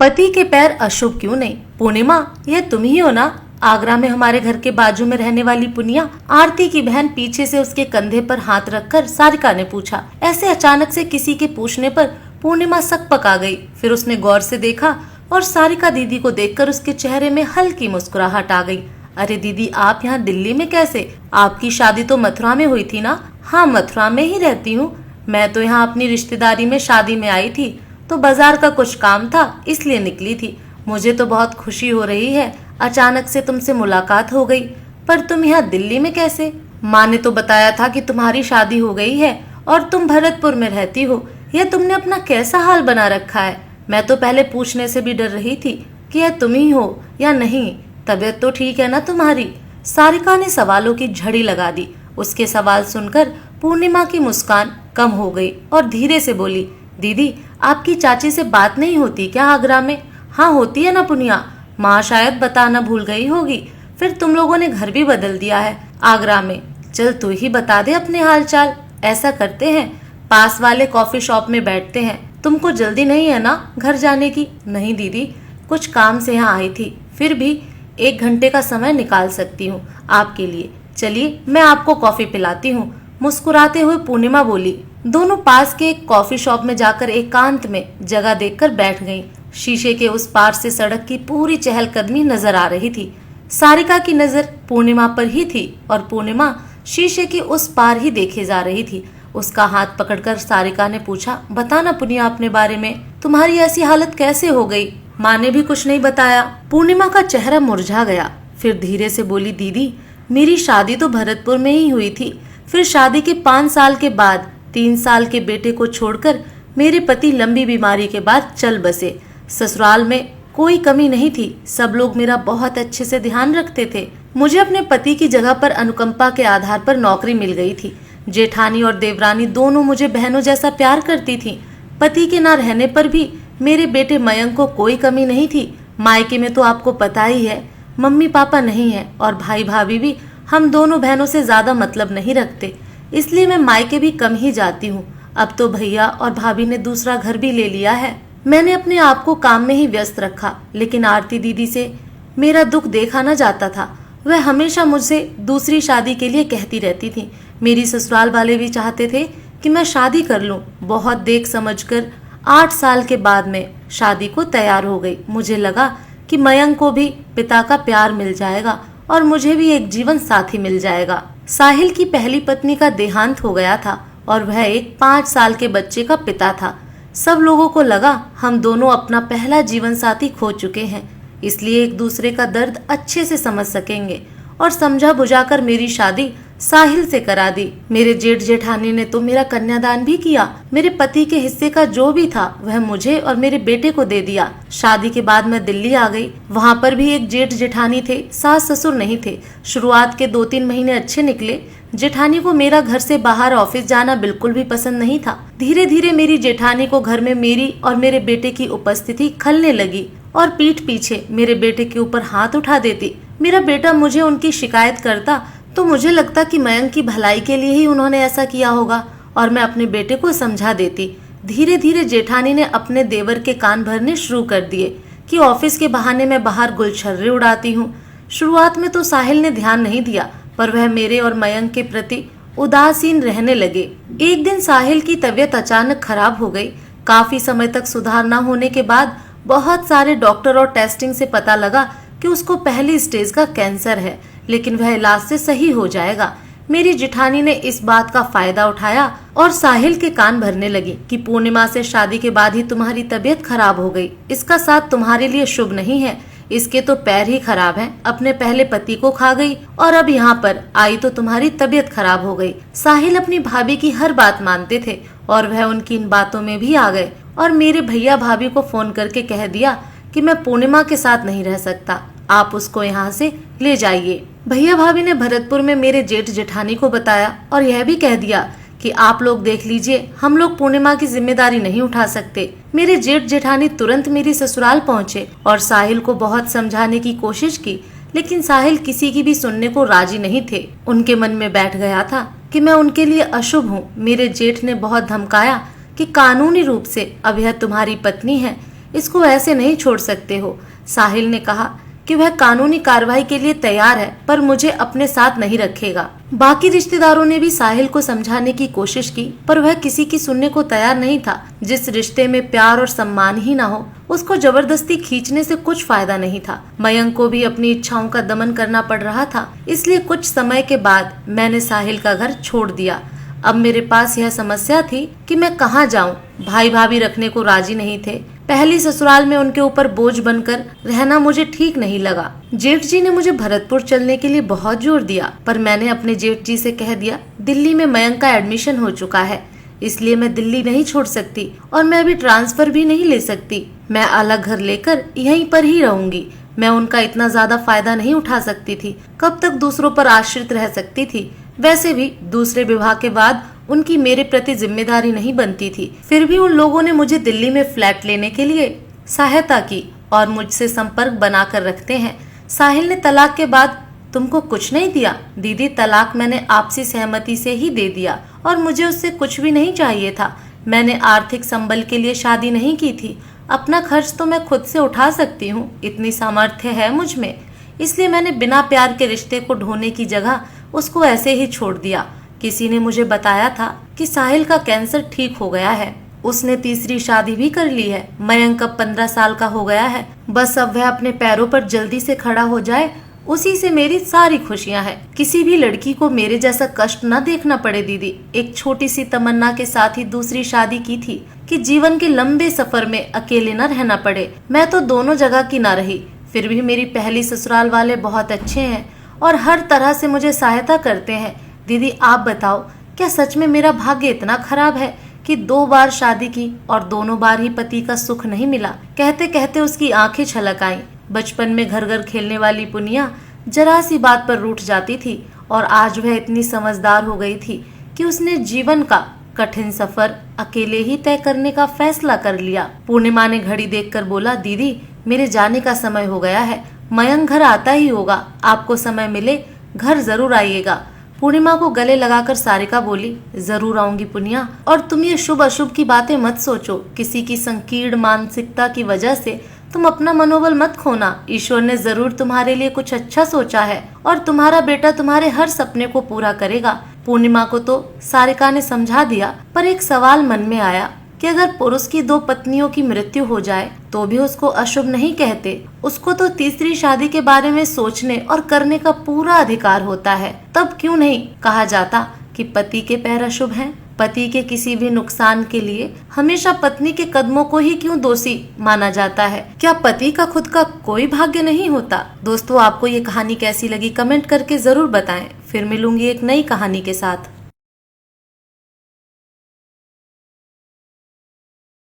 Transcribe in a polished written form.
पति के पैर अशुभ क्यों नहीं? पूर्णिमा, यह तुम ही हो ना? आगरा में हमारे घर के बाजू में रहने वाली पुनिया? आरती की बहन पीछे से उसके कंधे पर हाथ रखकर सारिका ने पूछा। ऐसे अचानक से किसी के पूछने पर पूर्णिमा सकपक आ गई। फिर उसने गौर से देखा और सारिका दीदी को देखकर उसके चेहरे में हल्की मुस्कुराहट आ गई। अरे दीदी, आप यहाँ दिल्ली में कैसे? आपकी शादी तो मथुरा में हुई थी ना? हाँ, मथुरा में ही रहती हूँ। मैं तो यहाँ अपनी रिश्तेदारी में शादी में आई थी, तो बाजार का कुछ काम था, इसलिए निकली थी। मुझे तो बहुत खुशी हो रही है, अचानक से तुमसे मुलाकात हो गई। पर तुम यहाँ दिल्ली में कैसे? माँ ने तो बताया था कि तुम्हारी शादी हो गई है और तुम भरतपुर में रहती हो। यह तुमने अपना कैसा हाल बना रखा है? मैं तो पहले पूछने से भी डर रही थी कि यह तुम ही हो या नहीं। तबीयत तो ठीक है ना तुम्हारी? सारिका ने सवालों की झड़ी लगा दी। उसके सवाल सुनकर पूर्णिमा की मुस्कान कम हो गई और धीरे से बोली, दीदी, आपकी चाची से बात नहीं होती क्या आगरा में? हाँ होती है ना पुनिया, माँ शायद बताना भूल गई होगी। फिर तुम लोगों ने घर भी बदल दिया है आगरा में। चल तू ही बता दे अपने हाल चाल। ऐसा करते हैं, पास वाले कॉफी शॉप में बैठते हैं। तुमको जल्दी नहीं है ना घर जाने की? नहीं दीदी, कुछ काम से यहाँ आई थी, फिर भी 1 घंटे का समय निकाल सकती हूँ आपके लिए। चलिए मैं आपको कॉफी पिलाती हूँ, मुस्कुराते हुए पूर्णिमा बोली। दोनों पास के एक कॉफी शॉप में जाकर एकांत में जगह देखकर बैठ गईं। शीशे के उस पार से सड़क की पूरी चहलकदमी नजर आ रही थी। सारिका की नजर पूर्णिमा पर ही थी और पूर्णिमा शीशे के उस पार ही देखे जा रही थी। उसका हाथ पकड़कर सारिका ने पूछा, बताना पुनिया अपने बारे में, तुम्हारी ऐसी हालत कैसे हो गई? माँ ने भी कुछ नहीं बताया। पूर्णिमा का चेहरा मुरझा गया। फिर धीरे से बोली, दीदी, मेरी शादी तो भरतपुर में ही हुई थी। फिर शादी के 5 साल के बाद 3 साल के बेटे को छोड़कर मेरे पति लंबी बीमारी के बाद चल बसे। ससुराल में कोई कमी नहीं थी, सब लोग मेरा बहुत अच्छे से ध्यान रखते थे। मुझे अपने पति की जगह पर अनुकंपा के आधार पर नौकरी मिल गई थी। जेठानी और देवरानी दोनों मुझे बहनों जैसा प्यार करती थी। पति के ना रहने पर भी मेरे बेटे मयंक को कोई कमी नहीं थी। मायके में तो आपको पता ही है, मम्मी पापा नहीं है और भाई भाभी भी हम दोनों बहनों से ज्यादा मतलब नहीं रखते, इसलिए मैं मायके भी कम ही जाती हूँ। अब तो भैया और भाभी ने दूसरा घर भी ले लिया है। मैंने अपने आप को काम में ही व्यस्त रखा, लेकिन आरती दीदी से मेरा दुख देखा न जाता था। वह हमेशा मुझसे दूसरी शादी के लिए कहती रहती थी। मेरी ससुराल वाले भी चाहते थे कि मैं शादी कर लूं। बहुत देख समझकर 8 साल के बाद में शादी को तैयार हो गई। मुझे लगा कि मयंक को भी पिता का प्यार मिल जाएगा और मुझे भी एक जीवन साथी मिल जाएगा। साहिल की पहली पत्नी का देहांत हो गया था और वह एक 5 साल के बच्चे का पिता था। सब लोगों को लगा हम दोनों अपना पहला जीवन साथी खो चुके हैं, इसलिए एक दूसरे का दर्द अच्छे से समझ सकेंगे और समझा बुझाकर मेरी शादी साहिल से करा दी। मेरे जेठ जेठानी ने तो मेरा कन्यादान भी किया। मेरे पति के हिस्से का जो भी था वह मुझे और मेरे बेटे को दे दिया। शादी के बाद मैं दिल्ली आ गई। वहाँ पर भी एक जेठ जेठानी थे, सास ससुर नहीं थे। शुरुआत के 2-3 महीने अच्छे निकले। जेठानी को मेरा घर से बाहर ऑफिस जाना बिल्कुल भी पसंद नहीं था। धीरे धीरे मेरी जेठानी को घर में मेरी और मेरे बेटे की उपस्थिति खलने लगी और पीठ पीछे मेरे बेटे के ऊपर हाथ उठा देती। मेरा बेटा मुझे उनकी शिकायत करता तो मुझे लगता कि मयंक की भलाई के लिए ही उन्होंने ऐसा किया होगा और मैं अपने बेटे को समझा देती। धीरे धीरे जेठानी ने अपने देवर के कान भरने शुरू कर दिए कि ऑफिस के बहाने मैं बाहर गुलछर्रे उड़ाती हूँ। शुरुआत में तो साहिल ने ध्यान नहीं दिया, पर वह मेरे और मयंक के प्रति उदासीन रहने लगे। एक दिन साहिल की तबीयत अचानक खराब हो गई। काफी समय तक सुधार न होने के बाद बहुत सारे डॉक्टर और टेस्टिंग से पता लगा कि उसको पहली स्टेज का कैंसर है, लेकिन वह इलाज से सही हो जाएगा। मेरी जेठानी ने इस बात का फायदा उठाया और साहिल के कान भरने लगी कि पूर्णिमा से शादी के बाद ही तुम्हारी तबीयत खराब हो गई। इसका साथ तुम्हारे लिए शुभ नहीं है। इसके तो पैर ही खराब हैं। अपने पहले पति को खा गई और अब यहाँ पर आई तो तुम्हारी तबीयत खराब हो गई। साहिल अपनी भाभी की हर बात मानते थे और वह उनकी इन बातों में भी आ गए और मेरे भैया भाभी को फोन करके कह दिया कि मैं पूर्णिमा के साथ नहीं रह सकता, आप उसको यहाँ से ले जाइए। भैया भाभी ने भरतपुर में मेरे जेठ जेठानी को बताया और यह भी कह दिया कि आप लोग देख लीजिए, हम लोग पूर्णिमा की जिम्मेदारी नहीं उठा सकते। मेरे जेठ जेठानी तुरंत मेरी ससुराल पहुँचे और साहिल को बहुत समझाने की कोशिश की, लेकिन साहिल किसी की भी सुनने को राजी नहीं थे। उनके मन में बैठ गया था कि मैं उनके लिए अशुभ हूँ। मेरे जेठ ने बहुत धमकाया कि कानूनी रूप से अब यह तुम्हारी पत्नी है, इसको ऐसे नहीं छोड़ सकते हो। साहिल ने कहा कि वह कानूनी कार्रवाई के लिए तैयार है, पर मुझे अपने साथ नहीं रखेगा। बाकी रिश्तेदारों ने भी साहिल को समझाने की कोशिश की, पर वह किसी की सुनने को तैयार नहीं था। जिस रिश्ते में प्यार और सम्मान ही ना हो, उसको जबरदस्ती खींचने से कुछ फायदा नहीं था। मयंक को भी अपनी इच्छाओं का दमन करना पड़ रहा था, इसलिए कुछ समय के बाद मैंने साहिल का घर छोड़ दिया। अब मेरे पास यह समस्या थी कि मैं कहाँ जाऊँ। भाई भाभी रखने को राजी नहीं थे। पहली ससुराल में उनके ऊपर बोझ बनकर रहना मुझे ठीक नहीं लगा। जेठ जी ने मुझे भरतपुर चलने के लिए बहुत जोर दिया, पर मैंने अपने जेठ जी से कह दिया, दिल्ली में मयंक का एडमिशन हो चुका है, इसलिए मैं दिल्ली नहीं छोड़ सकती और मैं अभी ट्रांसफर भी नहीं ले सकती। मैं अलग घर लेकर यहीं पर ही रहूंगी। मैं उनका इतना ज्यादा फायदा नहीं उठा सकती थी। कब तक दूसरों पर आश्रित रह सकती थी। वैसे भी दूसरे विवाह के बाद उनकी मेरे प्रति जिम्मेदारी नहीं बनती थी। फिर भी उन लोगों ने मुझे दिल्ली में फ्लैट लेने के लिए सहायता की और मुझसे संपर्क बनाकर रखते हैं। साहिल ने तलाक के बाद तुमको कुछ नहीं दिया? दीदी, तलाक मैंने आपसी सहमति से ही दे दिया और मुझे उससे कुछ भी नहीं चाहिए था। मैंने आर्थिक संबल के लिए शादी नहीं की थी। अपना खर्च तो मैं खुद से उठा सकती हूँ, इतनी सामर्थ्य है मुझ में। इसलिए मैंने बिना प्यार के रिश्ते को ढोने की जगह उसको ऐसे ही छोड़ दिया। किसी ने मुझे बताया था कि साहिल का कैंसर ठीक हो गया है। उसने तीसरी शादी भी कर ली है। मयंक अब 15 साल का हो गया है। बस अब वह अपने पैरों पर जल्दी से खड़ा हो जाए, उसी से मेरी सारी खुशियां हैं। किसी भी लड़की को मेरे जैसा कष्ट न देखना पड़े दीदी। एक छोटी सी तमन्ना के साथ ही दूसरी शादी की थी कि जीवन के लंबे सफर में अकेले न रहना पड़े। मैं तो दोनों जगह की न रही, फिर भी मेरी पहली ससुराल वाले बहुत अच्छे हैं और हर तरह से मुझे सहायता करते हैं। दीदी, आप बताओ, क्या सच में मेरा भाग्य इतना खराब है कि 2 बार शादी की और दोनों बार ही पति का सुख नहीं मिला? कहते कहते उसकी आंखें छलक आईं। बचपन में घर घर खेलने वाली पुनिया जरा सी बात पर रूठ जाती थी और आज वह इतनी समझदार हो गई थी कि उसने जीवन का कठिन सफर अकेले ही तय करने का फैसला कर लिया। पूर्णिमा ने घड़ी देखकर बोला, दीदी, मेरे जाने का समय हो गया है। मयंक घर आता ही होगा, आपको समय मिले घर जरूर आइएगा। पूर्णिमा को गले लगाकर सारिका बोली, जरूर आऊंगी पुनिया। और तुम ये शुभ अशुभ की बातें मत सोचो। किसी की संकीर्ण मानसिकता की वजह से तुम अपना मनोबल मत खोना। ईश्वर ने जरूर तुम्हारे लिए कुछ अच्छा सोचा है और तुम्हारा बेटा तुम्हारे हर सपने को पूरा करेगा। पूर्णिमा को तो सारिका ने समझा दिया, पर एक सवाल मन में आया कि अगर पुरुष की 2 पत्नियों की मृत्यु हो जाए तो भी उसको अशुभ नहीं कहते। उसको तो तीसरी शादी के बारे में सोचने और करने का पूरा अधिकार होता है। तब क्यों नहीं कहा जाता कि पति के पैर अशुभ हैं? पति के किसी भी नुकसान के लिए हमेशा पत्नी के कदमों को ही क्यों दोषी माना जाता है? क्या पति का खुद का कोई भाग्य नहीं होता? दोस्तों, आपको ये कहानी कैसी लगी कमेंट करके जरूर बताएं। फिर मिलूंगी एक नई कहानी के साथ।